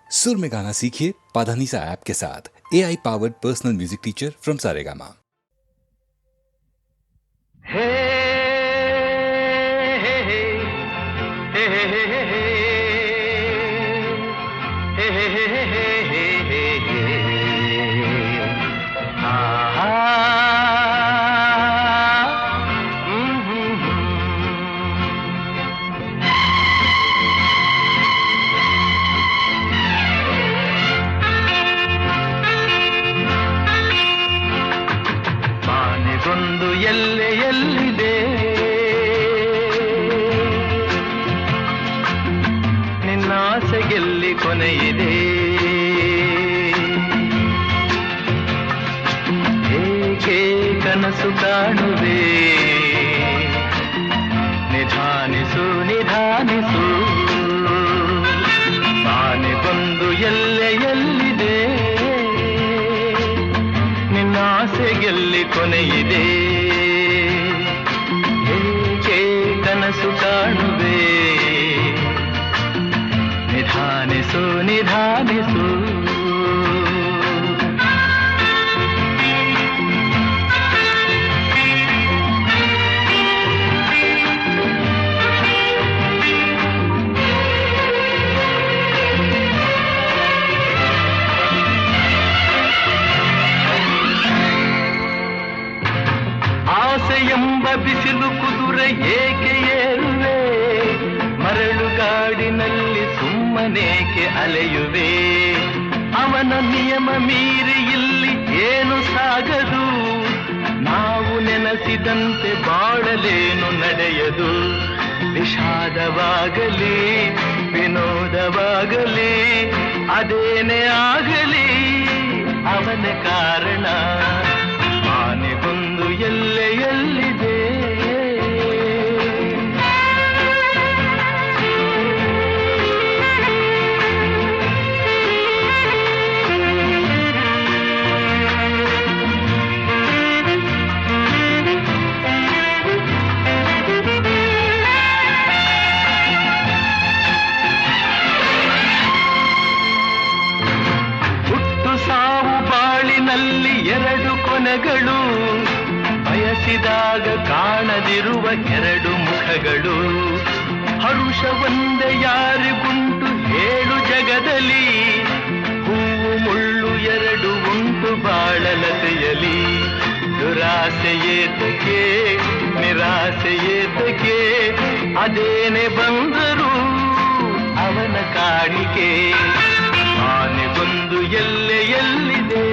सुर में गाना सीखिए पाधानीसा ऐप के साथ। AI powered personal music teacher from Saregama. ಆನೆಗೊಂದು ಎಲ್ಲೆಯಲ್ಲಿದೆ ನಿನ್ನಾಸೆಗೆಲ್ಲಿ ಕೊನೆಯಿದೆ ಏಕೆ ಕನಸು ಕಾಣುವೆ ನಿಧಾನಿಸು ನಿಧಾನಿಸು ಆನೆಗೊಂದು ಎಲ್ಲೆಯಲ್ಲಿದೆ ಆಸೆಗೆಲ್ಲಿ ಕೊನೆಯಿದೆ ಏಕೆ ಕನಸು ಕಾಣುವೆ ನಿಧಾನಿಸು ನಿಧಾನಿಸು ಎಂಬ ಬಿಸಿಲು ಕುದುರೆ ಏಕೆ ಏರುವೆ ಮರಳುಗಾಡಿನಲ್ಲಿ ಸುಮ್ಮನೇಕೆ ಅಲೆಯುವೆ ಅವನ ನಿಯಮ ಮೀರಿ ಇಲ್ಲಿ ಏನು ಸಾಗದು ನಾವು ನೆನೆಸಿದಂತೆ ಬಾಳಲೇನು ನಡೆಯದು ವಿಷಾದವಾಗಲಿ ವಿನೋದವಾಗಲಿ ಅದೇನೇ ಆಗಲಿ ಅವನ ಕಾರಣ ಆನೆಗೊಂದು ಎಲ್ಲೆಯಲ್ಲಿದೆ ಹುಟ್ಟು ಸಾವು ಬಾಳಿನಲ್ಲಿ ಎರಡು ಕೊನೆಗಳು ಬಯಸಿದಾಗ ಕಾಣದಿರುವ ಎರಡು ಮುಖಗಳು ಹರುಷ ಒಂದೇ ಯಾರಿಗುಂಟು ಹೇಳು ಜಗದಲ್ಲಿ ಹೂವು ಮುಳ್ಳು ಎರಡು ಉಂಟು ಬಾಳಲತೆಯಲಿ ದುರಾಸೆಯೇತಕ್ಕೆ ನಿರಾಸೆಯೇತಕ್ಕೆ ಅದೇನೆ ಬಂದರು ಅವನ ಕಾಣಿಕೆ ಆನೆಗೊಂದು ಎಲ್ಲೆಯಲ್ಲಿದೆ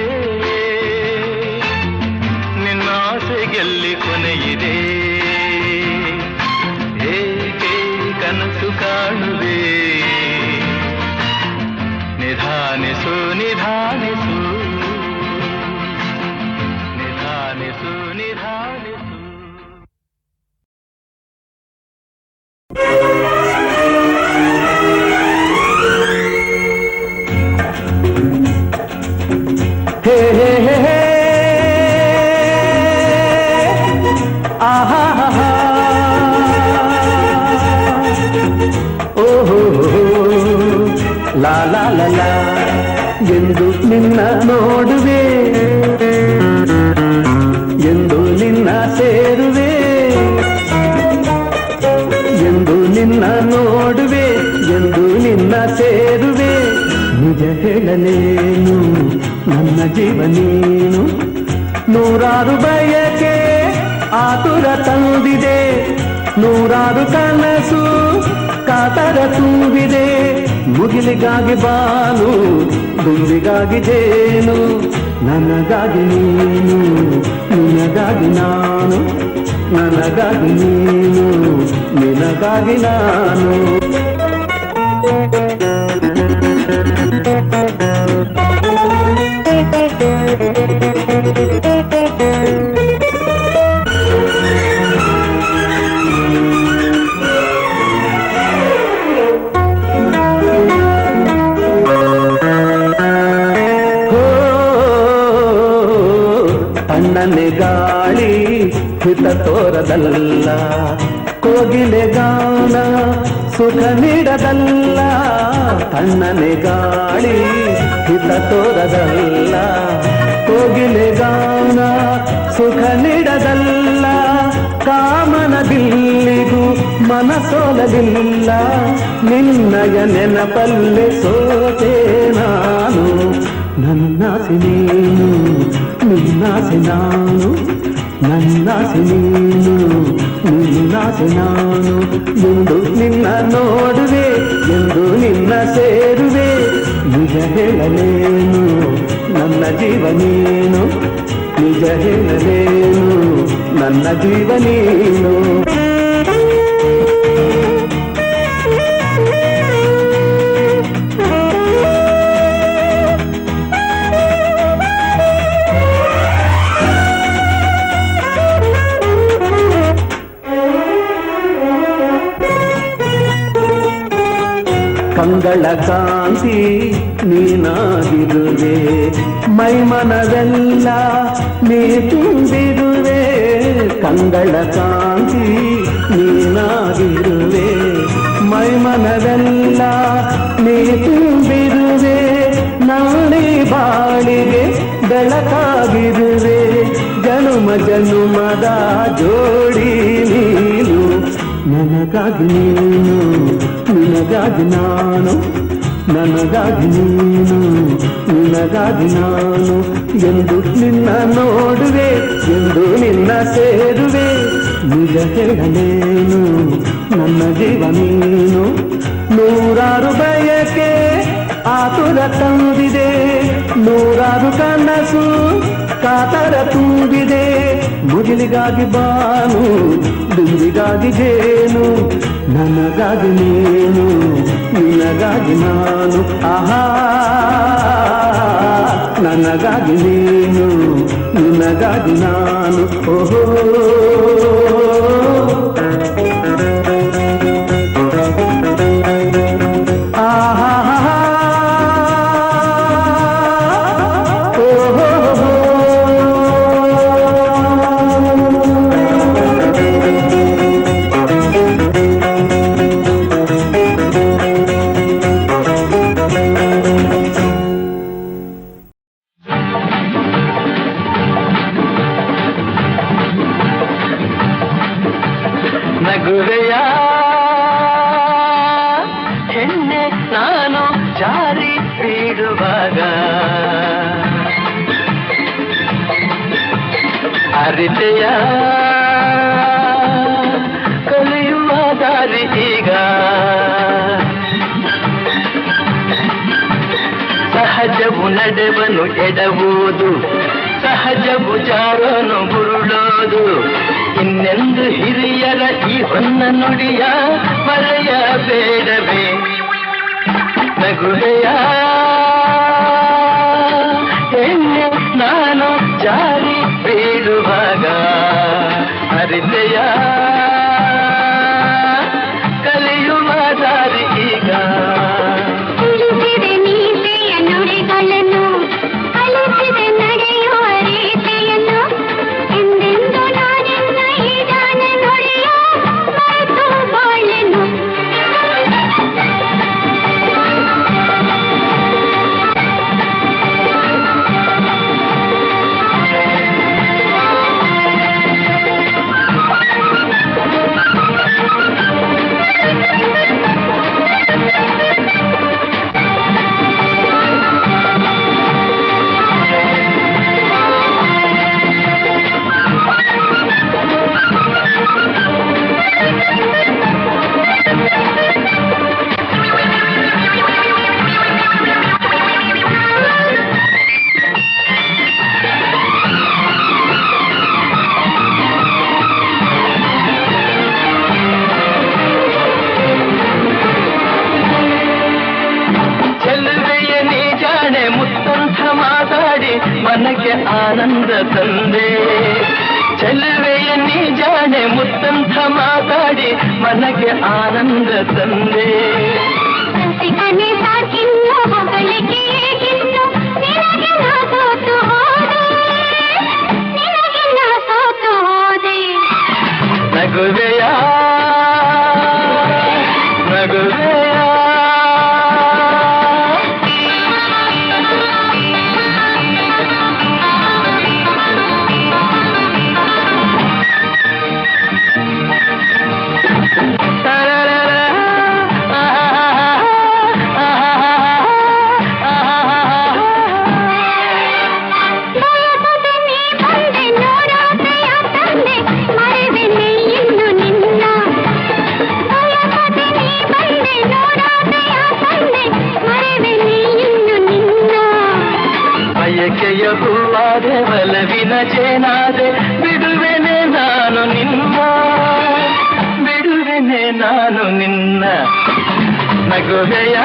ಆಸೆಗೆಲ್ಲಿ ಕೊನೆಯಿದೆ ಏಕೆ ಕನಸು ಕಾಣುವೆ ನಿಧಾನಿಸು ನಿಧಾನಿಸು ನಿಧಾನಿಸು ನಿಧಾನಿಸು ಹೇ ಹೇ ಹೇ ಹೇ ಓಹೋ ಲಾ ಲಾ ಲಾ ಲಾ ಎಂದು ನಿನ್ನ ನೋಡುವೆ ಎಂದು ನಿನ್ನ ಸೇರುವೆ ಎಂದು ನಿನ್ನ ನೋಡುವೆ ಎಂದು ನಿನ್ನ ಸೇರುವೆ ನಿಜ ಹೇಳಲೇನು ನನ್ನ ಜೀವ ನೀನು ನೂರಾರು ಬಯಕೆ ಆತುರ ತಂದಿದೆ ನೂರಾರು ಕನಸು ಕಾತರ ತುಂಬಿದೆ ಮುಗಿಲಿಗಾಗಿ ಬಾನು ದುಂಬಿಗಾಗಿ ಜೇನು ನನಗಾಗಿ ನೀನು ನಿನಗಾಗಿ ನಾನು ನನಗಾಗಿ ನೀನು ನಿನಗಾಗಿ ನಾನು ತಣ್ಣನೆ ಗಾಳಿ ಹಿತ ತೋರದಲ್ಲ ಕೋಗಿಲೆ ಗಾನ ಸುಖ ನೀಡದಲ್ಲ, ತಣ್ಣನೆ ಗಾಳಿ ಹಿತ ತೋರದಲ್ಲ. ಕೋಗಿಲೆ ಗಾನ ಸುಖ ನೀಡದಲ್ಲ, ಕಾಮನ ಬಿಲ್ಲಿಗೂ ಮನಸೋಲಲಿಲ್ಲ. ನಿನ್ನಯ ನೆನಪಲ್ಲೆ ಸೋತೆ ನಾನು, ನನ್ನಾಸೆ ನೀನು ನಿನ್ನಾಸೆ ನಾನು, ನನ್ನಾಸೆ ನೀನು ನಿನ್ನಾಸೆ ನಾನು. ಎಂದು ನಿನ್ನ ನೋಡುವೆ, ಎಂದು ನಿನ್ನ ಸೇರುವೆ, ನಿಜ ಹೇಳಲೇನು ನನ್ನ ಜೀವ ನೀನು, ನಿಜ ಹೇಳಲೇನು ನನ್ನ ಜೀವ ನೀನು. ಕಂಗಳ ಕಾಂತಿ ನೀನಾಗಿರುವೆ, ಮೈಮನವೆಲ್ಲ ನೀ ತುಂಬಿರುವೆ. ಕಂಗಳ ಕಾಂತಿ ನೀನಾಗಿರುವೆ, ಮೈಮನವೆಲ್ಲ ನೀ ತುಂಬಿರುವೆ. ನಾಳೆ ಬಾಳಿಗೆ ಬೆಳಕಾಗಿರುವೆ, ಜನುಮ ಜನುಮದ ಜೋಡಿ ನೀನು. ನನಗಾಗಿ ನೀನು ನಿನಗಾಗಿ ನಾನು, ನನಗಾಗಿ ನೀನು ನಿನಗಾಗಿ ನಾನು. ಎಂದು ನಿನ್ನ ನೋಡುವೆ, ಎಂದು ನಿನ್ನ ಸೇರುವೆ, ನಿಜ ಹೇಳಲೇನು ನನ್ನ ಜೀವ ನೀನು. ನೂರಾರು ಬಯಕೆ ಆತುರ ತಂದಿದೆ, ನೂರಾರು ಕನಸು ಕಾತರ ತುಂಬಿದೆ. ಮುಗಿಲಿಗಾಗಿ ಬಾನು, ದುಂಬಿಗಾಗಿ ಜೇನು, ನನಗಾಗಿ ನೀನು ನಿನಗಾಗಿ ನಾನು. ಆಹಾ, ನನಗಾಗಿ ನೀನು ನಿನಗಾಗಿ ನಾನು. ಓಹೋ ನಗುವೆಯ ಹೆಣ್ಣೆ ನಾನು ಜಾರಿ ಬೀಳುವಾಗ, ಅರಿತೆಯ ಕಲಿಯುವ ದಾರಿ ಈಗ. ಸಹಜವು ನಡೆವನು ಎಡವುದು, ಸಹಜವು ಜಾರನು ಬುರುಳೋದು. ಇನ್ನೆಂದು ಹಿರಿಯರ ಈ ಹೊನ್ನ ನುಡಿಯ ಮರೆಯಬೇಡವೇ. ನಗುವೆಯ ಹೆಣ್ಣೆ ನಾನು ಜಾರಿ ಬೀಳುವಾಗ, ಅರಿತೆಯ ಕಲಿಯುವ ದಾರಿ ಈಗ. ಮನಕ್ಕೆ ಆನಂದ ತಂದೆ, ಚೆಲುವೆಯ ನೀ ಜಾಣೆ ಮುತ್ತಂಥ ಮಾತಾಡಿ ಮನಕ್ಕೆ ಆನಂದ ತಂದೆ. ನಗುವೆಯ ನಗು ಜೇನಾದೆ ಒಲವಿನ ಜೇನಾದೆ ಬಿಡುವೆನೆ ನಾನು ನಿನ್ನ ಬಿಡುವೆನೆ ನಾನು ನಿನ್ನ ನಗುವೆಯ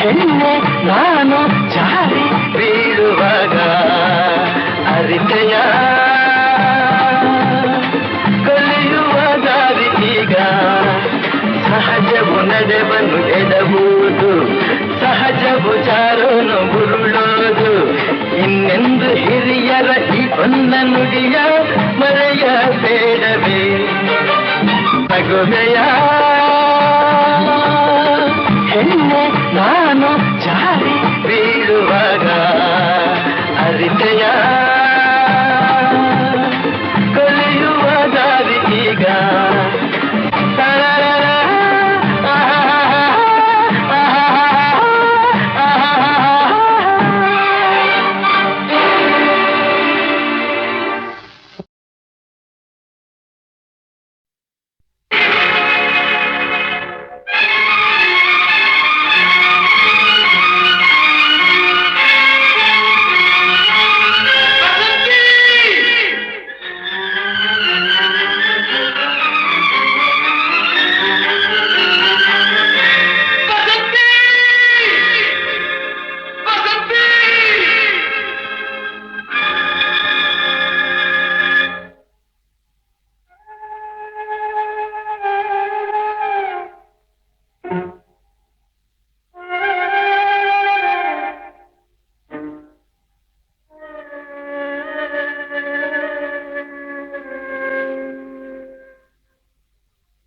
ಹೆಣ್ಣೆ ನಾನು ಜಾರಿ ಬೀಳುವಾಗ ಅರಿತೆಯ ಕಲಿಯುವ ದಾರಿ ಈಗ ಸಹಜವು ನಡೆವನ್ನು ಎಡಬಹುದು ಸಹಜವು ಜಾರೋನು ಉರುಳೋದು ಇನ್ನೆಂದು ಹಿರಿಯರ ಈ ಹೊನ್ನ ನುಡಿಯ ಮರೆಯಬೇಡವೇ ನಗುವೆಯ ಹೆಣ್ಣೆ ನಾನು ಜಾರಿ ಬೀಳುವಾಗ ಅರಿತೆಯ ಕಲಿಯುವ ದಾರಿ ಈಗ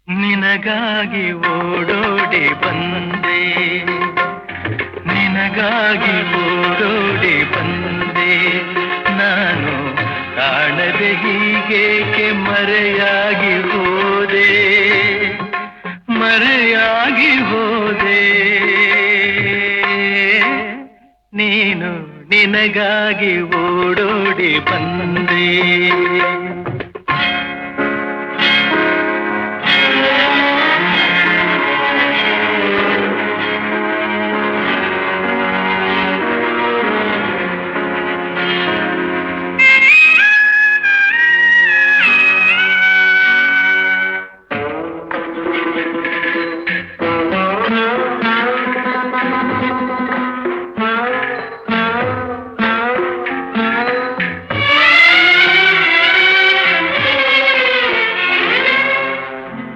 ನಿನಗಾಗಿ ಓಡೋಡಿ ಬಂದೆ ನಿನಗಾಗಿ ಓಡೋಡಿ ಬಂದೆ ನಾನು ಕಾಣದೆ ಹೀಗೇಕೆ ಮರೆಯಾಗಿ ಹೋದೆ ಮರೆಯಾಗಿ ಹೋದೆ ನೀನು ನಿನಗಾಗಿ ಓಡೋಡಿ ಬಂದೆ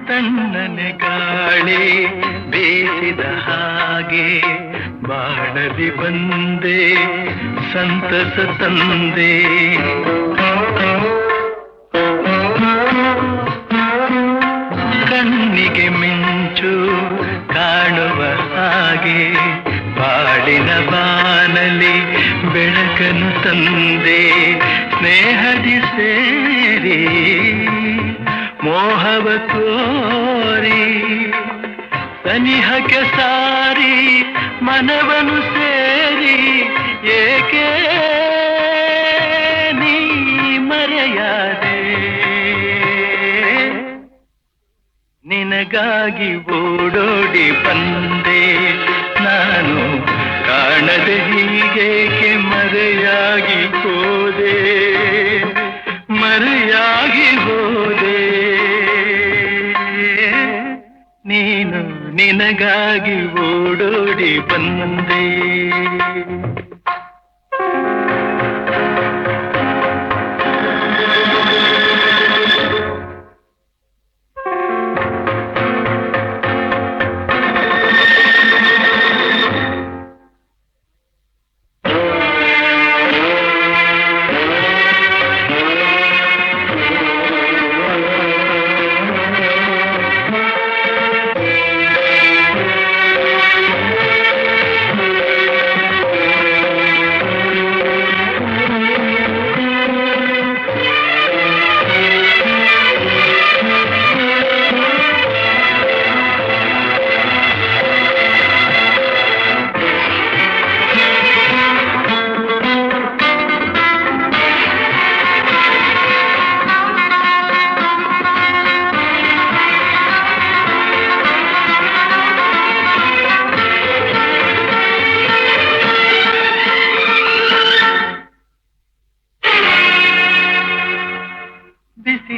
ತಣ್ಣನೆ ಗಾಳಿ ಬೇಸಿದ ಹಾಗೆ ಬಾಳಲಿ ಬಂದೆ ಸಂತಸ ತಂದೆ ಕಣ್ಣಿಗೆ ಮಿಂಚು ಕಾಣುವ ಹಾಗೆ ಬಾಳಿನ ಬಾನಲಿ ಬೆಳಕನ್ನು ತಂದೆ ಸ್ನೇಹದಿ ಸೇರಿ ಮೋಹವ ತೋರಿ ಸನಿಹಕ್ಕೆ ಸಾರಿ ಮನವನು ಸೇರಿ ಏಕೆ ನೀ ಮರೆಯಾದೆ ನಿನಗಾಗಿ ಓಡೋಡಿ ಬಂದೆ ನಾನು ಕಾಣದೆ ಹೀಗೇಕೆ ಮರೆಯಾಗಿ ಹೋದೆ ಮರೆಯಾಗಿ ಹೋದೆ ನೀನು ನಿನಗಾಗಿ ಓಡೋಡಿ ಬಂದೆ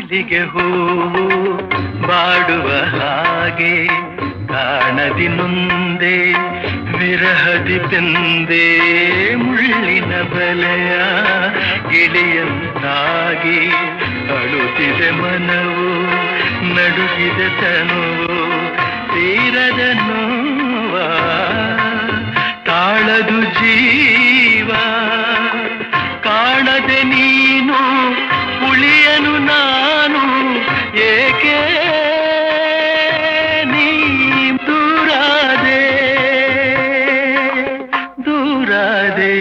ಮಲ್ಲಿಗೆ ಹೂವು ಬಾಡುವ ಹಾಗೆ ಕಾಣದಿ ನೊಂದೆ ವಿರಹದಿ ಬೆಂದೆ ಮುಳ್ಳಿನ ಬಲೆಯ ಗಿಳಿಯಂತಾಗಿ ಅಳುತ್ತಿದೆ ಮನವು ನಡುಗಿದೆ ತನುವು ತೀರದ ನೋವ ತಾಳದು ಜೀವ ಕಾಣದೆ ನೀನು ಉಳಿಯನು ನಾನು ಏಕೆ ನೀ ದೂರಾದೆ ದೂರಾದೆ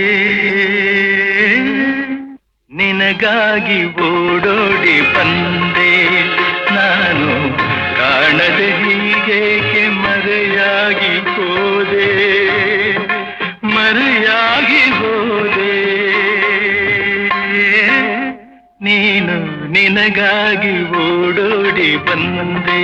ನಿನಗಾಗಿ ಓಡೋಡಿ ಬಂದೆ ನಾನು ಕಾಣದೆ ಹೀಗೇಕೆ ಮರೆಯಾಗಿ ಹೋದೆ ಮರೆಯಾಗಿ ಹೋದೆ ನೀನು ನಿನಗಾಗಿ ಓಡೋಡಿ ಬಂದೆ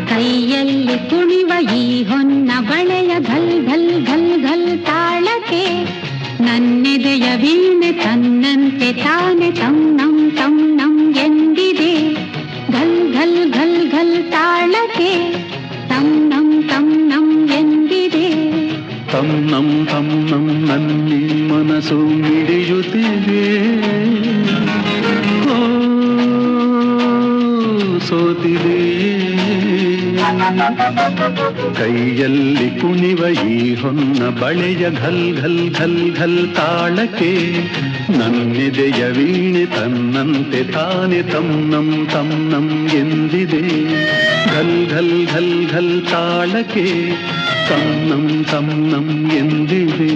ಕೈಯಲ್ಲಿ ಕುಣಿವ ಈ ಹೊನ್ನ ಬಳೆಯ ಘಲ್ ಘಲ್ ಘಲ್ ಘಲ್ ತಾಳಕ್ಕೆ ನನ್ನೆದೆಯ ವೀಣೆ ತನ್ನಂತೆ ತಾನೆ ತಂ ನಂ ಎಂದಿದೆ ಘಲ್ ಘಲ್ ಘಲ್ ಘಲ್ ತಾಳಕ್ಕೆ ತಂ ನಂ ಎಂದಿದೆ ತಂ ನಂ ನನ್ನಿ ಮನಸ್ಸು ಮಿಡಿಯುತ್ತಿದೆ ಸೋತಿದೆ ಕೈಯಲ್ಲಿ ಕುಣಿವ ಈ ಹೊನ್ನ ಬಳೆಯ ಘಲ್ ಘಲ್ ಘಲ್ ಘಲ್ ತಾಳಕ್ಕೆ ನನ್ನೆದೆಯ ವೀಣೆ ತನ್ನಂತೆ ತಾನೆ ತಂ ನಂ ಎಂದಿದೆ ಘಲ್ ಘಲ್ ಘಲ್ ಘಲ್ ತಾಳಕ್ಕೆ ತಂ ನಂ ಎಂದಿದೆ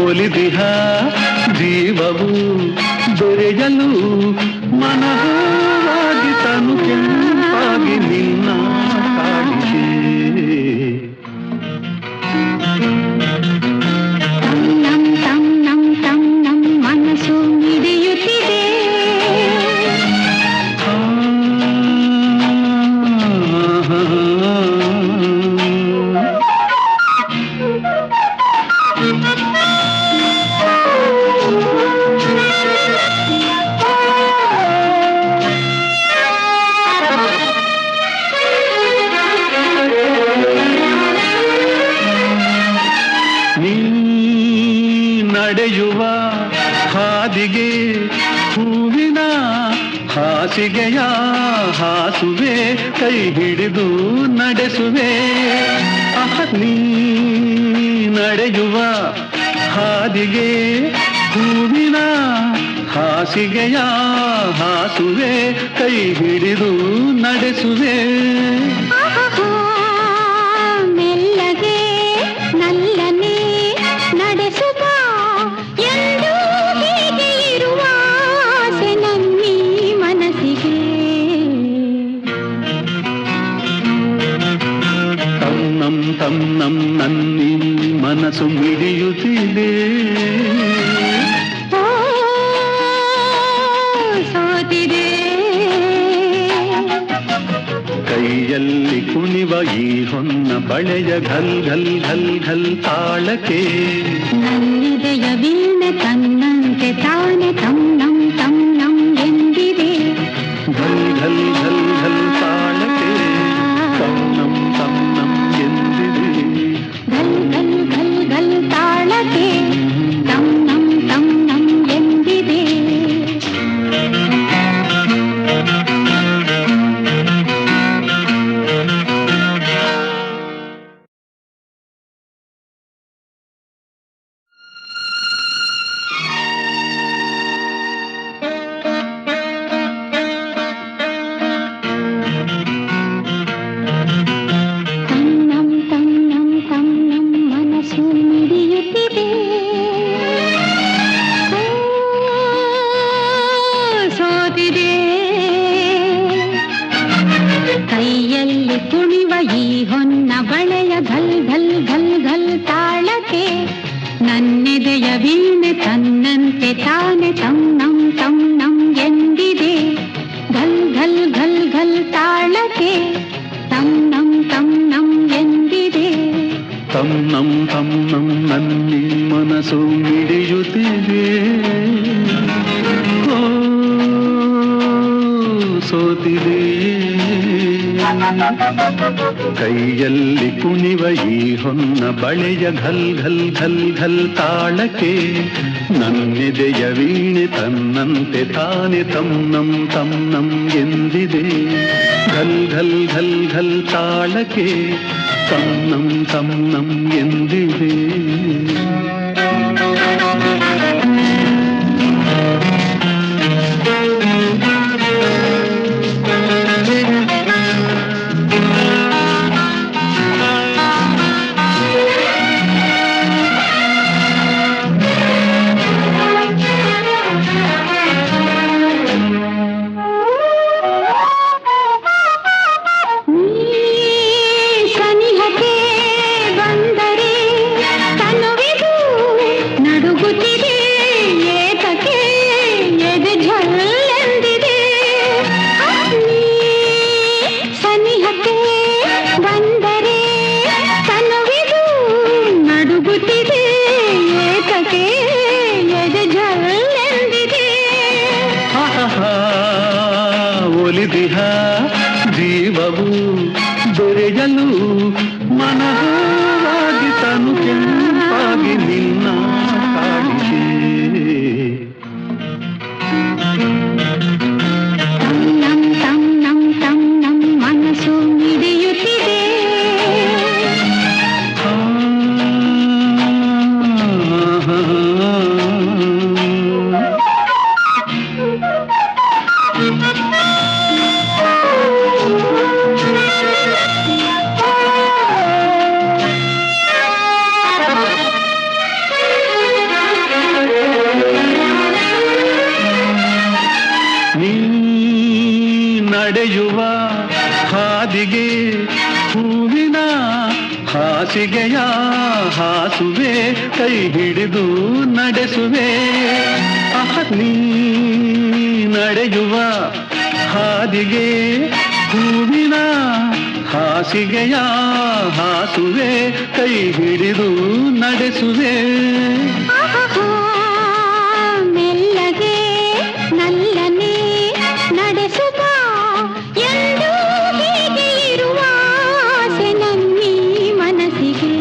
ಒಲಿದಿಹ ಜೀವವು ದೊರೆಯಲು ಮನವಾಗಿ ತನು ಕೆಂಪಾಗಿ ನಿನ್ನ ಕಾಡಿಗೆ ತಂ ಮನಸ್ಸು ಮಿಡಿಯುತ್ತಿದೆ ನಡೆಯುವ ಹಾದಿಗೆ ಹೂವಿನ ಹಾಸಿಗೆಯ ಹಾಸುವೆ ಕೈ ಹಿಡಿದು ನಡೆಸುವೆ ನೀ ನಡೆಯುವ ಹಾದಿಗೆ ಹೂವಿನ ಹಾಸಿಗೆಯ ಹಾಸುವೆ ಕೈ ಹಿಡಿದು ನಡೆಸುವೆ ಮೆಲ್ಲಗೆ ನಲ್ಲನೆ ನಡೆಸುವ ಎಂದು ಹೀಗೆ ಇರುವ ಆಸೆ ನನ್ನಿ ಮನಸ್ಸಿಗೆ ತಂ ನಂ ನನ್ನಿ ಮನಸ್ಸು ಮಿಡಿಯುತ್ತಿದೆ ಸೋತಿದೆ ಕೈಯಲ್ಲಿ ಕುಣಿವ ಈ ಹೊನ್ನ ಬಳೆಯ ಘಲ್ ಘಲ್ ಘಲ್ ಘಲ್ ತಾಳಕ್ಕೆ ನನ್ನಿದೆಯ ವೀಣೆ ತನ್ನಂತೆ ತನ್ನಂತೆ ತಾನೆ ತನ್ನಂ ತನ್ನಂ ಎಂದಿದೆ. ಘಲ್ ಘಲ್ ಘಲ್ ಘಲ್ ತಾಳಕ್ಕೆ ತನ್ನಂ ತನ್ನಂ ಎಂದಿದೆ. ಘಲ್ ಘಲ್ ಘಲ್ ಘಲ್ ತಾಳಕ್ಕೆ ತನ್ನಂ ತನ್ನಂ ಎಂದಿದೆ. ತನ್ನಂ ತನ್ನಂ ತನ್ನಂ ಮನಸ್ಸು ಮಿಡಿಯುತ್ತಿದೆ. ಸೋತಿದೆ ಕೈಯಲ್ಲಿ ಕುಣಿವ ಈ ಹೊನ್ನ ಬಳೆಯ ಘಲ್ ಘಲ್ ಘಲ್ ಘಲ್ ತಾಳಕ್ಕೆ ನನ್ನೆದೆಯ ವೀಣೆ ತನ್ನಂತೆ ತಾನೆ ತನ್ನಂ ತನ್ನಂ ಎಂದಿದೆ. ಘಲ್ ಘಲ್ ಘಲ್ ಘಲ್ ತಾಳಕ್ಕೆ ತನ್ನಂ ತನ್ನಂ ಎಂದಿದೆ. ತನ್ನಂ ತನ್ನಂ ನನ್ನಿ ಮನಸ್ಸು ಮಿಡಿಯುತ್ತಿದೆ. ಓ, ಸೋತಿದೆ ಕೈಯಲ್ಲಿ ಕುಣಿವ ಈ ಹೊನ್ನ ಬಳೆಯ ಘಲ್ ಘಲ್ ಘಲ್ ಘಲ್ ತಾಳಕ್ಕೆ ನನ್ನೆದೆಯ ವೀಣೆ ತನ್ನಂತೆ ತಾನೆ ತನ್ನಂ ತನ್ನಂ ಎಂದಿದೆ. ಘಲ್ ಘಲ್ ಘಲ್ ಘಲ್ ತಾಳಕ್ಕೆ ತನ್ನಂ ತನ್ನಂ ಎಂದಿದೆ. ಸನಿಹಕ್ಕೆ ಬಂದರೆ ತನುವಿದು ನಡುಗುತ್ತಿದೆ. ಏತಕ್ಕೆ ಎದೆ ಝಲ್ಲೆಂದಿದೆ. ಸನಿಹಕ್ಕೆ ಬಂದರೆ ತನುವಿದು ನಡುಗುತ್ತಿದೆ. ಏತಕ್ಕೆ ಎದೆ ಝಲ್ಲೆಂದಿದೆ. ಒಲಿದಿಹ ಜೀವವು ದೊರೆಯಲು ಮನವಾಗಿ ತನು ಕೆಂಪಾಗಿ ನಿನ್ನ ಕಾಡಿದೆ. ತನ್ನಂ ತನ್ನಂ ತನ್ನಂ ಮನಸ್ಸು ಮಿಡಿಯುತ್ತಿದೆ. ನೀ ನಡೆಯುವ ಹಾದಿಗೆ ಹೂವಿನ ಹಾಸಿಗೆಯ ಹಾಸುವೆ ಕೈ ಹಿಡಿದು ನಡೆಸುವೆ. ನೀ ನಡೆಯುವ ಹಾದಿಗೆ ಹೂವಿನ ಹಾಸಿಗೆಯ ಹಾಸುವೆ ಕೈ ಹಿಡಿದು ನಡೆಸುವೆ. ಮೆಲ್ಲಗೆ ನಲ್ಲನೆ ನಡೆಸುವ ಎಂದು ಹೀಗೆ ಇರುವ ಆಸೆ ನನ್ನೀ ಮನಸ್ಸಿಗೆ.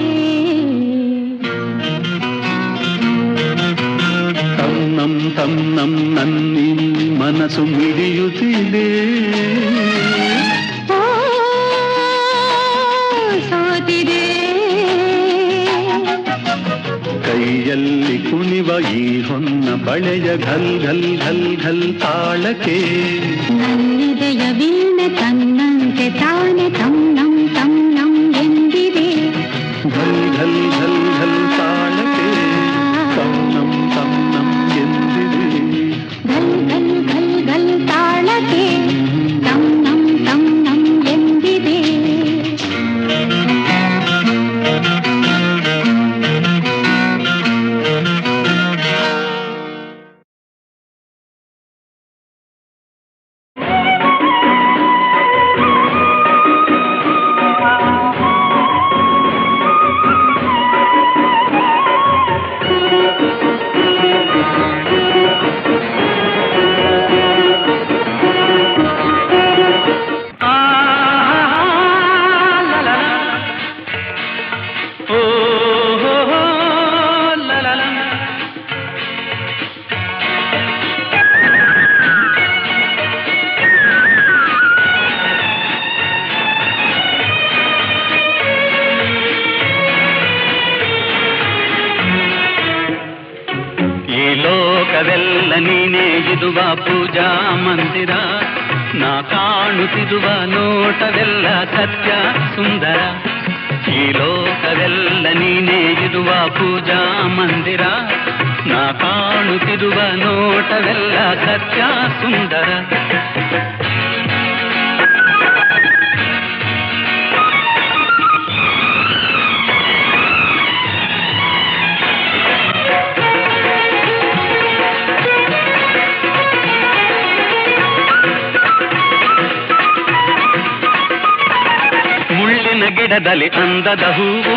ತನ್ನಂ ತನ್ನಂ ನನ್ನಿ ಮನಸ್ಸು ಮಿಡಿಯುತ್ತಿದೆ. ಓ, ಸೋತಿದೆ ಕೈಯಲ್ಲಿ ಕುಣಿವ ಈ ಹೊನ್ನ ಬಳೆಯ ಘಲ್ ಘಲ್ ಘಲ್ ಘಲ್ ತಾಳಕ್ಕೆ ನನ್ನೆದೆಯ ವೀಣೆ ತನ್ನಂತೆ ತಾನೆ ತನ್ನಂ ತನ್ನಂ ಎಂದಿದೆ. ಘಲ್ ಘಲ್ ಘಲ್ ಘಲ್ ತಾಳಕ್ಕೆ ತನ್ನಂ ತನ್ನಂ ಎಂದಿದೆ. ಘಲ್ ಘಲ್ ಘಲ್ ಘಲ್ ತಾಳಕ್ಕೆ ತನ್ನಂ ತನ್ನಂ ಎಂದಿದೆ. ನೀನೇ ಇದುವ ಪೂಜಾ ಮಂದಿರ, ನಾ ಕಾಣುತ್ತಿರುವ ನೋಟವೆಲ್ಲ ಸತ್ಯ ಸುಂದರ. ಈ ಲೋಕವೆಲ್ಲ ನೀನೇ ಇರುವ ಪೂಜಾ ಮಂದಿರ, ನಾ ಕಾಣುತ್ತಿರುವ ನೋಟವೆಲ್ಲ ಸತ್ಯ ಸುಂದರ. ಮುಳ್ಳಿನ ಗಿಡದಲ್ಲಿ ಅಂದದ ಹೂವು,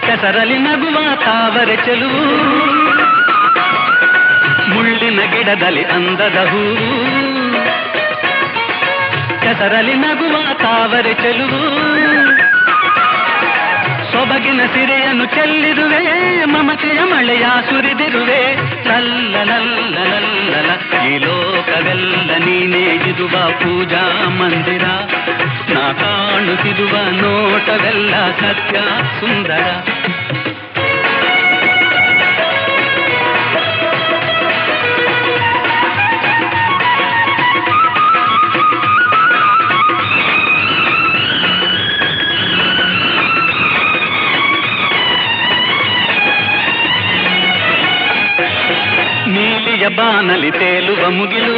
ಕೆಸರಲ್ಲಿ ನಗುವ ತಾವರೆ ಚೆಲುವು. ಮುಳ್ಳಿನ ಗಿಡದಲ್ಲಿ ಅಂದದ ಹೂವು, ಕೆಸರಲ್ಲಿ ನಗುವ ತಾವರೆ ಚೆಲುವು. ಸೊಬಗಿನ ಸಿರೆಯನ್ನು ಚೆಲ್ಲಿರುವೆ, ಮಮತೆಯ ಮಳೆಯ ಸುರಿದಿರುವೆ. ಲಲ್ಲಲಲ್ಲಲಲ್ಲಲ ಈ ಲೋಕವೆಲ್ಲ ನೀನೇ ಇರುವ ಪೂಜಾ ಮಂದಿರ, ನಾ ಕಾಣುತ್ತಿರುವ ನೋಟವೆಲ್ಲ ಸತ್ಯ ಸುಂದರ. ನೀಲಿಯ ಬಾನಲಿ ತೇಲುವ ಮುಗಿಲು,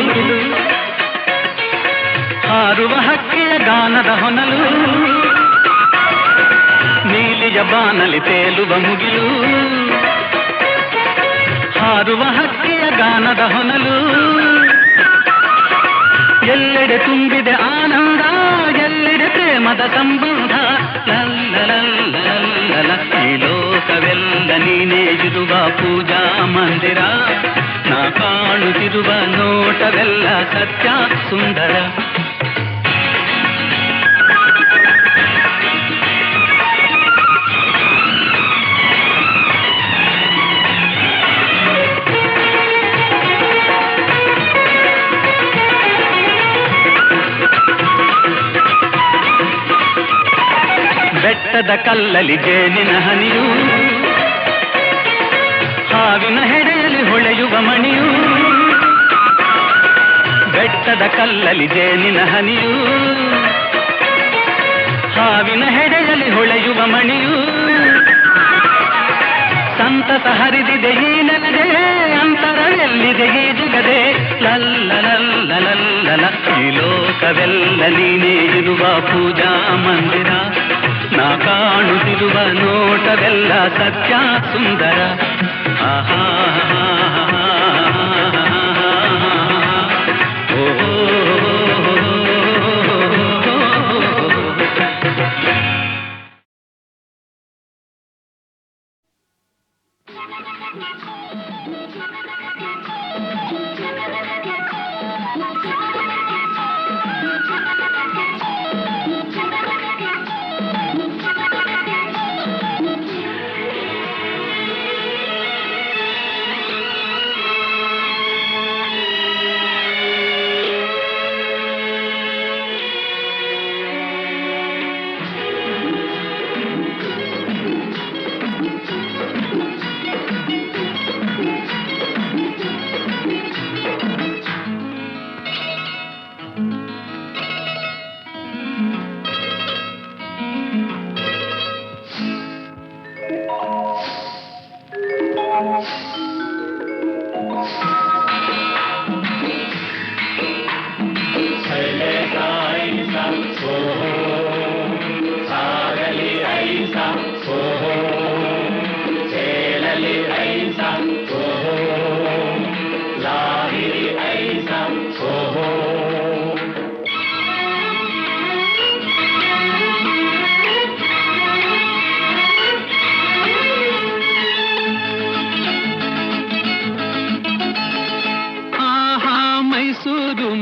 ಹಾರುವ ಹಕ್ಕಿಯ ಗಾನದ ಹೊನಲು. ನೀಲಿಯ ಬಾನಲಿ ತೇಲುವ ಮುಗಿಲು, ಹಾರುವ ಹಕ್ಕಿಯ ಗಾನದ ಹೊನಲು. ಎಲ್ಲೆಡೆ ತುಂಬಿದೆ ಆನಂದ, ಎಲ್ಲೆಡೆ ಪ್ರೇಮದ ಸಂಬಂಧ. ಲಲ್ಲಲಲ್ಲಲಲ್ಲ ಈ ಲೋಕವೆಲ್ಲ ನೀನೇ ಇರುವ ಪೂಜಾ ಮಂದಿರ, ನಾ ಕಾಣುತ್ತಿರುವ ನೋಟವೆಲ್ಲ ಸತ್ಯ ಸುಂದರ. ಬೆಟ್ಟದ ಕಲ್ಲಲಿ ಜೇನಿನ ಹನಿಯು, ಹಾವಿನ ಹೆಡೆಯಲ್ಲಿ ಹೊಳೆಯುವ ಮಣಿಯು. ಬೆಟ್ಟದ ಕಲ್ಲಲಿ ಜೇನಿನ ಹನಿಯು, ಹಾವಿನ ಹೆಡೆಯಲ್ಲಿ ಹೊಳೆಯುವ ಮಣಿಯು. ಸಂತಸ ಹರಿದಿದೆ ಈ ನೆಲದೆ, ಅಂತರವೆಲ್ಲಿದೆ ಈ ಜಗದೆ. ಲಲ್ಲಲಲ್ಲಲಲ್ಲ ಈ ಲೋಕವೆಲ್ಲ ನೀನೇ ಇರುವ ಪೂಜಾ ಮಂದಿರ, ನಾ ಕಾಣುತ್ತಿರುವ ನೋಟವೆಲ್ಲ ಸತ್ಯ ಸುಂದರ. ಆಹಾ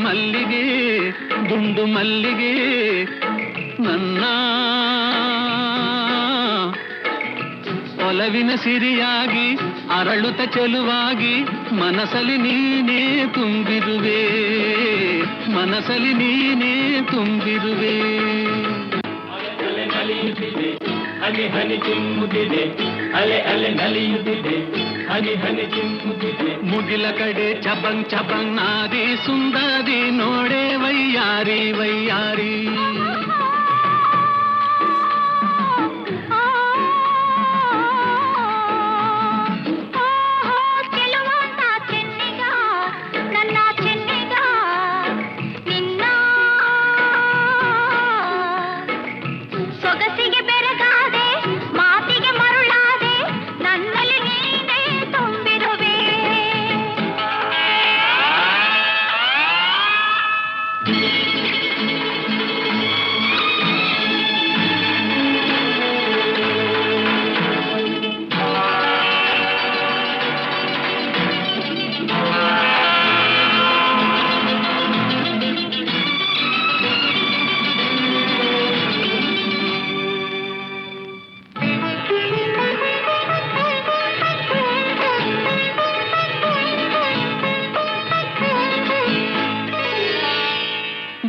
ಮಲ್ಲಿಗೆ ದುಂಡು ಮಲ್ಲಿಗೆ ನನ್ನ ಒಲವಿನ ಸಿರಿಯಾಗಿ ಅರಳುತ್ತ ಚೆಲುವಾಗಿ ಮನಸಲಿ ನೀನೇ ತುಂಬಿರುವೆ, ಮನಸಲಿ ನೀನೇ ತುಂಬಿರುವೆ. ಹನಿ ಹನಿ ಚಿಮ್ಮುತ್ತಿದೆ ಅಲೆ ಅಲೆ ನಲಿಯುತ್ತಿದೆ ಹನಿ ಹನಿ ಚಿಮ್ಮುತ್ತಿದೆ ಮುಗಿಲ ಕಡೆ ಚಬಂಗ್ ಚಬಂಗ್ ನಾದಿ ಸುಂದರಿ ನೋಡೆ ವೈಯಾರಿ ವೈಯಾರಿ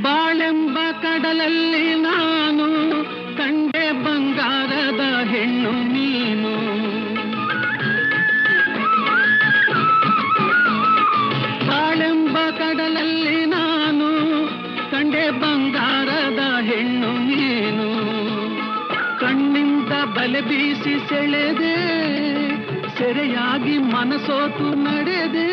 ಬಾಳೆಂಬ ಕಡಲಲ್ಲಿ ನಾನು ಕಂಡೆ ಬಂಗಾರದ ಹೆಣ್ಣು ನೀನು ಬಾಳೆಂಬ ಕಡಲಲ್ಲಿ ನಾನು ಕಂಡೆ ಬಂಗಾರದ ಹೆಣ್ಣು ನೀನು ಕಣ್ಣಿಂದ ಬಲೆ ಬೀಸಿ ಸೆಳೆದೆ ಸೆರೆಯಾಗಿ ಮನಸೋತು ನಡೆದೆ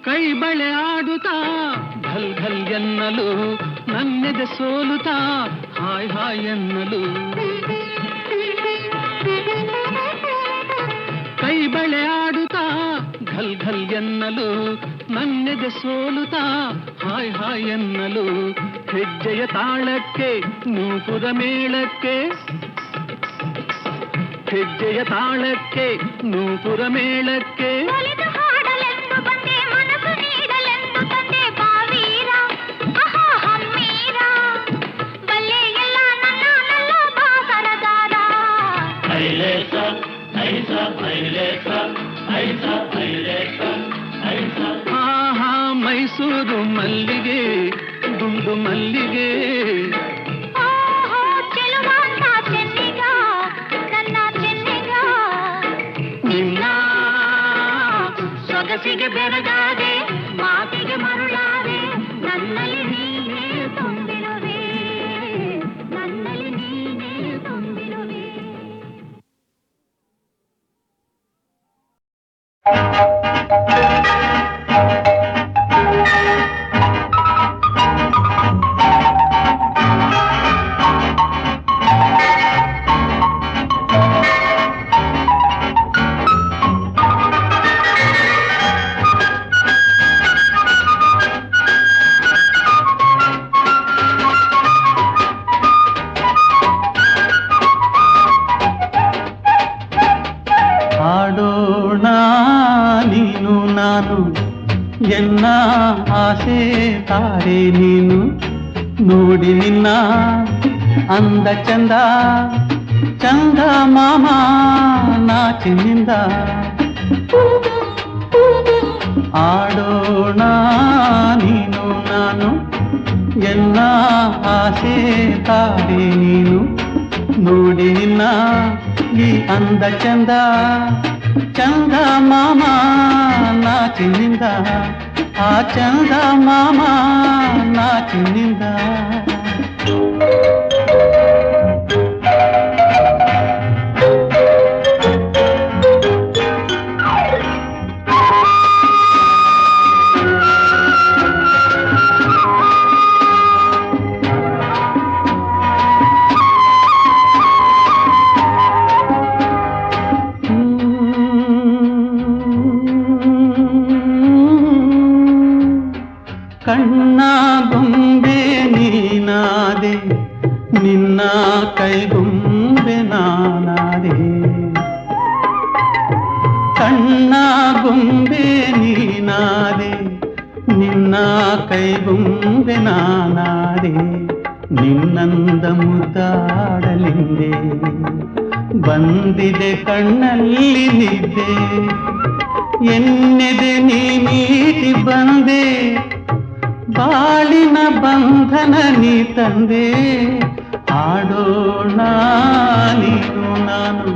ಕೈ ಬಳೆ ಆಡುತ್ತಾ ಘಲ್ ಘಲ್ ಎನ್ನಲು ನನ್ನೆದೆ ಸೋಲುತ್ತಾ ಹಾಯ್ ಹಾಯ್ ಎನ್ನಲು ಕೈ ಬಳೆ ಆಡುತ್ತಾ ಘಲ್ ಘಲ್ ಎನ್ನಲು ನನ್ನೆದೆ ಸೋಲುತ್ತಾ ಹಾಯ್ ಹಾಯ್ ಎನ್ನಲು ಹೆಜ್ಜೆಯ ತಾಳಕ್ಕೆ ನೂಪುರ ಮೇಳಕ್ಕೆ ಹೆಜ್ಜೆಯ ತಾಳಕ್ಕೆ ನೂಪುರ ಮೇಳಕ್ಕೆ ಆಹಾ ಮೈಸೂರು ಮಲ್ಲಿಗೆ ದುಂಡು ಮಲ್ಲಿಗೆ ನಿನ್ನ ಸೊಗಸಿಗೆ ಬೆರಗಾದೆ ಮಾತಿಗೆ ಮರುಳಾದೆ ನನ್ನಲ್ಲಿ ನೀನೇ ತುಂಬಿರುವೆ ನನ್ನಲ್ಲಿ ನೀನೇ ತುಂಬಿರುವೆ ಆಡೋಣ ನೀನು ನಾನು ಎನ್ನ ಆಸೆ ತಾರೆ ನೀನು ನೋಡಿ ನಿನ್ನ ಅಂದ ಚಂದ ಚಂದ ಮಾಮ ನಾಚಿನಿಂದ ಆಡೋಣ ನೀನು ನಾನು ಎನ್ನ ಆಸೆ ತಾರೆ ನೀನು ನೋಡಿ ನಿನ್ನ ಈ ಅಂದ ಚಂದ ಚಂದ ಮಾಮ ನಾಚಿನಿಂದ ಆ ಚಂದ ಮಾಮ ನಾಚಿನಿಂದ ಕಣ್ಣ ಗೊಂಬೆ ನೀನಾದೆ ನಿನ್ನ ಕೈಗೊಂಬೆ ನಾನಾದೆ ಕಣ್ಣ ಗೊಂಬೆ ನೀನಾದೆ ನಿನ್ನ ಕೈಗೊಂಬೆ ನಾನಾದೆ ನಿನ್ನಂದ ಮುದ್ದಾಡಲಿಂದೆ ಬಂದಿದೆ ಕಣ್ಣಲ್ಲಿ ನಿದ್ದೆ ಎನ್ನೆದೆ ನೀ ಮೀಟಿ ಬಂದೆ ಬಾಳಿನ ಬಂಧನ ನೀ ತಂದೆ ಆಡೋಣ ನೀನು ನಾನು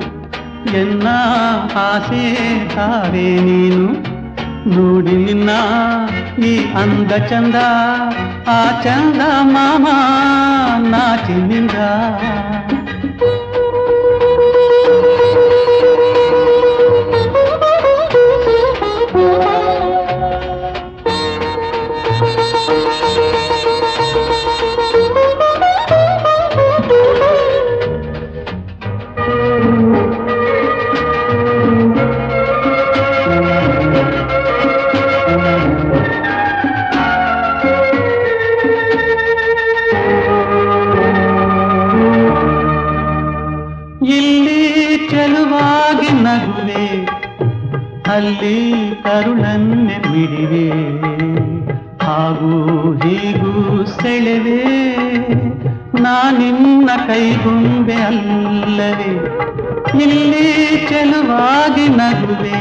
ಎನ್ನ ಆಸೆ ತಾರೆ ನೀನು ನೋಡಿ ನಿನ್ನ ಈ ಅಂದ ಚಂದ ಆ ಚಂದ ಮಾಮ ನಾಚಿನಿಂದ ಚೆಲುವಾಗಿ ನಗುವೆ ಅಲ್ಲಿ ಕರುಳನ್ನೆ ಬಿಡಿವೆ ಹಾಗೂ ಹೀಗೂ ಸೆಳೆವೆ ನಾನಿನ್ನ ಕೈಗೊಂಬೆ ಅಲ್ಲವೇ ಇಲ್ಲಿ ಚೆಲುವಾಗಿ ನಗುವೆ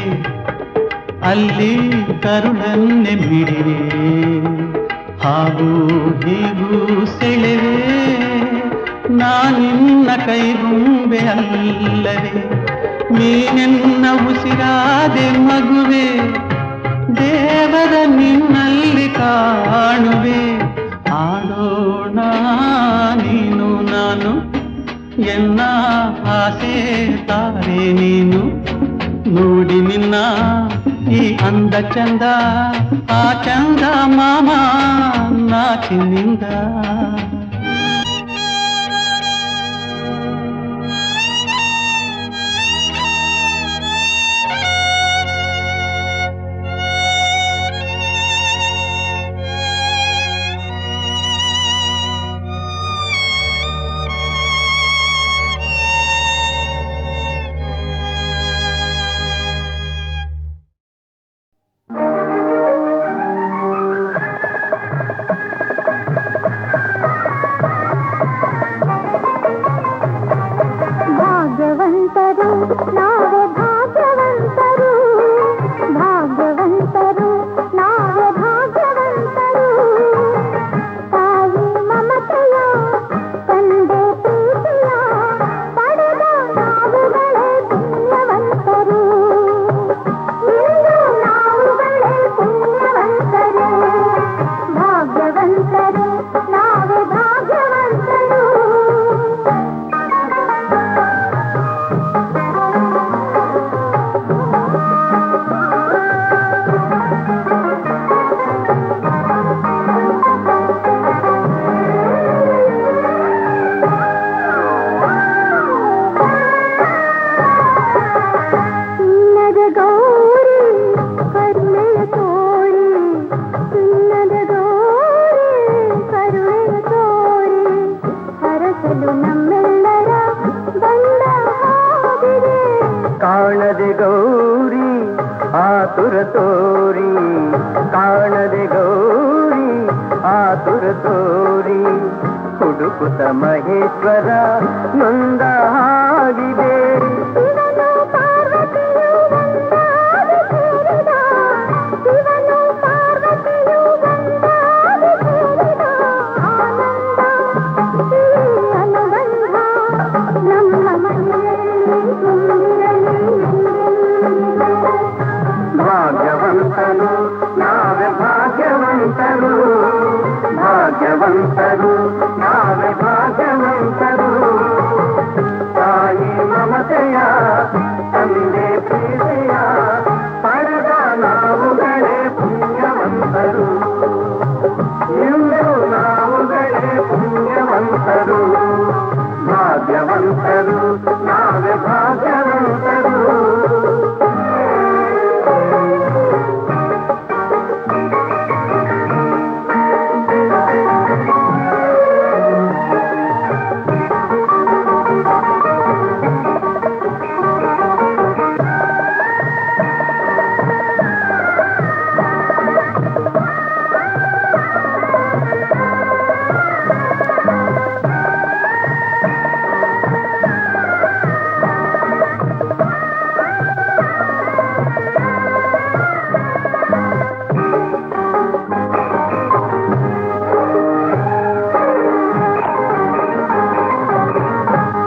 ಅಲ್ಲಿ ಕರುಳನ್ನೆ ಬಿಡಿವೆ ಹಾಗೂ ಹೀಗೂ ಸೆಳೆವೆ ನಾನಿನ್ನ ಕೈಗೊಂಬೆ ಅಲ್ಲವೇ ನೀನೆನ್ನ ಉಸಿರಾದೆ ಮಗುವೆ ದೇವರ ನಿನ್ನಲ್ಲಿ ಕಾಣುವೆ ಆಡೋಣ ನೀನು ನಾನು ಎನ್ನ ಆಸೆ ತಾರೆ ನೀನು ನೋಡಿ ನಿನ್ನ ಈ ಅಂದ ಚಂದ ಆ ಚಂದ ಮಾಮ ನಾಚಿನಿಂದ ಕಾಣದೆ ಗೌರಿ ಆತುರ ತೋರಿ ಕಾಣದೆ ಗೌರಿ ಆತುರ ತೋರಿ ಹುಡುಕುತ ಮಹೇಶ್ವರ ನೊಂದ ಹಾಗಿದೆ ಭಾಗ್ಯವಂತರು ನಾವೇ ಭಾಗ್ಯವಂತರು. ತಾಯಿ ಮಮತೆಯ ತಂದೆ ಪ್ರೀತಿಯ ಪಡೆದ ನಾವುಗಳೇ ಪುಣ್ಯವಂತರು. ಇಂದು ನಾವುಗಳೇ ಪುಣ್ಯವಂತರು, ಭಾಗ್ಯವಂತರು ನಾವೇ ಭಾಗ್ಯವಂತರು.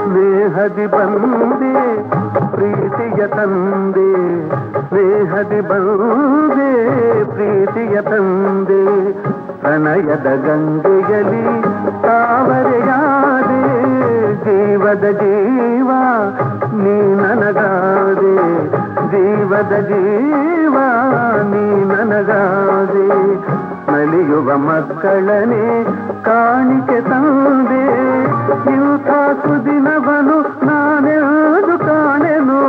ಸ್ನೇಹದಿ ಬಂದೆ ಪ್ರೀತಿಯ ತಂದೆ, ಸ್ನೇಹದಿ ಬಂದೆ ಪ್ರೀತಿಯ ತಂದೆ. ಪ್ರಣಯದ ಗಂಗೆಯಲ್ಲಿ ತಾವರೆಯಾದೆ, ಜೀವದ ಜೀವ ನೀ ನನಗಾದೆ, ಜೀವದ ಜೀವ ನೀ ನನಗಾದೆ. ನಲಿಯುವ ಮಕ್ಕಳನೆ ಕಾಣಿಕೆ ತಂದೆ, ಇಂಥ ಸುದಿನವನು ನಾನೆಂದು ಕಾಣೆನು,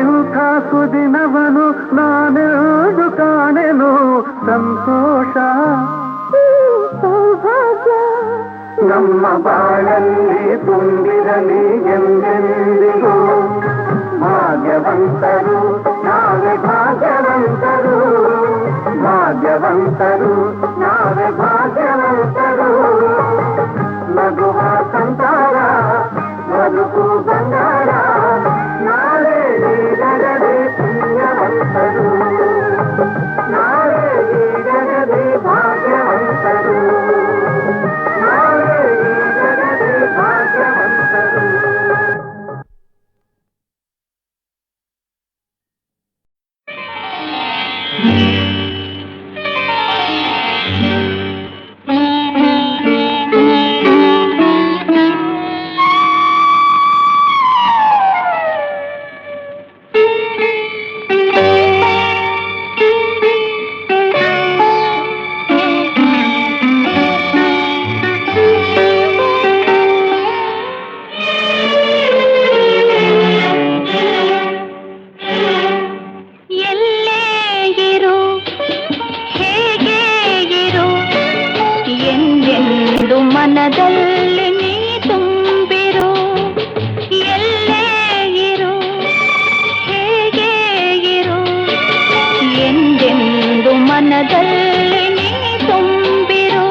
ಇಂಥ ಸುದಿನವನು ನಾನೆಂದು ಕಾಣೆನು. ಸಂತೋಷ ಸೌಭಾಗ್ಯ ನಮ್ಮ ಬಾಳಲ್ಲಿ ತುಂಬಿರಲಿ ಎಂದೆಂದಿಗೂ. ಭಾಗ್ಯವಂತರು ನಾವೇ ಭಾಗ್ಯವಂತರು, ಭಾಗ್ಯವಂತರು ನಾವೇ ಭಾಗ್ಯವಂತರು. ನಗುವ ಸಂಸಾರ ಬದುಕು ಬಂಗಾರ, ನಾಳೆ ಈಗಲೇ ಪುಣ್ಯವಂತರು, ನಾಳೆ ಈಗಲೇ ಭಾಗ್ಯವಂತರು, ನಾಳೆ ಈಗಲೇ ಭಾಗ್ಯವಂತರು. ಮನದಲ್ಲಿ ನೀ ತುಂಬಿರು, ಎಲ್ಲೇ ಇರು ಹೇಗೆ ಇರು, ಎಂದೆಂದು ಮನದಲ್ಲಿ ನೀ ತುಂಬಿರು.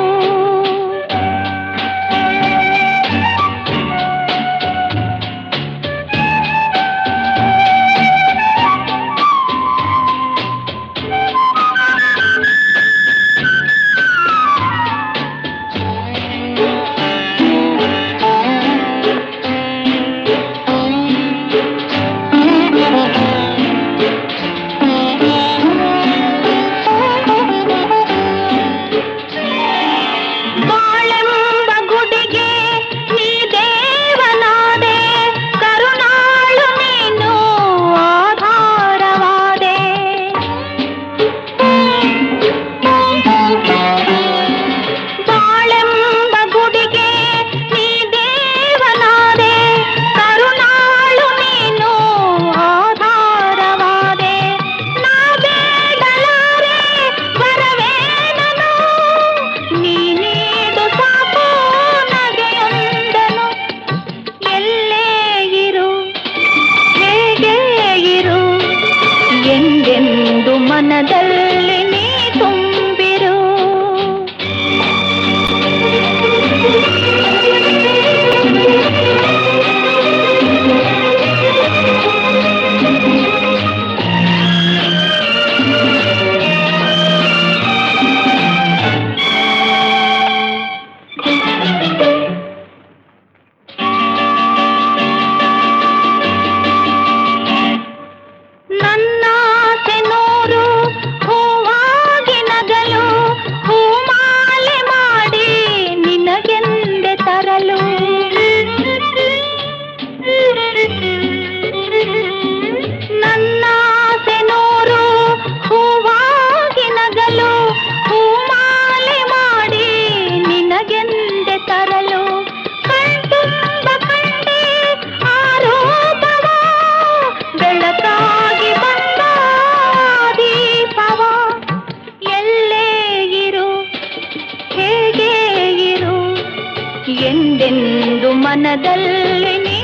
ಎಂದೆಂದು ಮನದಲ್ಲಿ